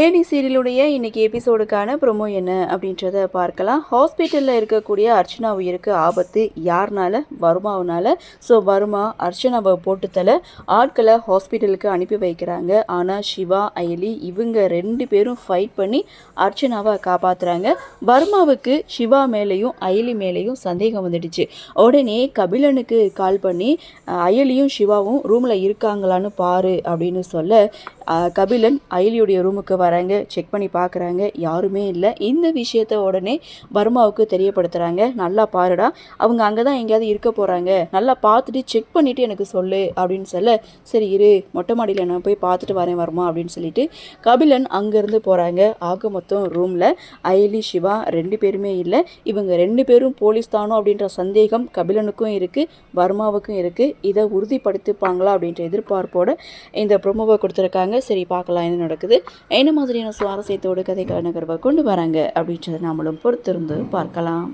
ஏடி சீரியலுடைய இன்னைக்கு எபிசோடுக்கான ப்ரோமோ என்ன அப்படின்றத பார்க்கலாம். ஹாஸ்பிட்டலில் இருக்கக்கூடிய அர்ச்சனா உயிருக்கு ஆபத்து யாருனால? வருமாவனால. ஸோ வருமா அர்ச்சனாவை போட்டுத்தல ஆட்களை ஹாஸ்பிட்டலுக்கு அனுப்பி வைக்கிறாங்க. ஆனால் சிவா அயலி இவங்க 2 பேரும் ஃபைட் பண்ணி அர்ச்சனாவை காப்பாற்றுறாங்க. வர்மாவுக்கு சிவா மேலேயும் அயலி மேலேயும் சந்தேகம் வந்துடுச்சு. உடனே கபிலனுக்கு கால் பண்ணி அயலியும் சிவாவும் ரூமில் இருக்காங்களான்னு பாரு அப்படின்னு சொல்ல கபிலன் அயலியுடைய ரூமுக்கு வராங்க. செக் பண்ணி பார்க்குறாங்க, யாருமே இல்லை. இந்த விஷயத்த உடனே வர்மாவுக்கு தெரியப்படுத்துகிறாங்க. நல்லா பாருடா, அவங்க அங்கே தான் எங்கேயாவது இருக்க போகிறாங்க, நல்லா பார்த்துட்டு செக் பண்ணிவிட்டு எனக்கு சொல்லு அப்படின்னு சொல்ல, சரி இரு மொட்டை மாடியில் நான் போய் பார்த்துட்டு வரேன் வர்மா அப்படின்னு சொல்லிட்டு கபிலன் அங்கேருந்து போகிறாங்க. ஆக மொத்தம் ரூமில் அயலி சிவா 2 பேருமே இல்லை. இவங்க 2 பேரும் போலீஸ் தானோ அப்படின்ற சந்தேகம் கபிலனுக்கும் இருக்குது, வர்மாவுக்கும் இருக்குது. இதை உறுதிப்படுத்திப்பாங்களா அப்படின்ற எதிர்பார்ப்போடு இந்த ப்ரோமோவை கொடுத்துருக்காங்க. சரி பார்க்கலாம் என்ன நடக்குது, என்ன மாதிரியான சுவாரஸ்யத்தோடு கதைக்கான நகர்வை கொண்டு வராங்க அப்படின்றத நாமளும் பொறுத்திருந்து பார்க்கலாம்.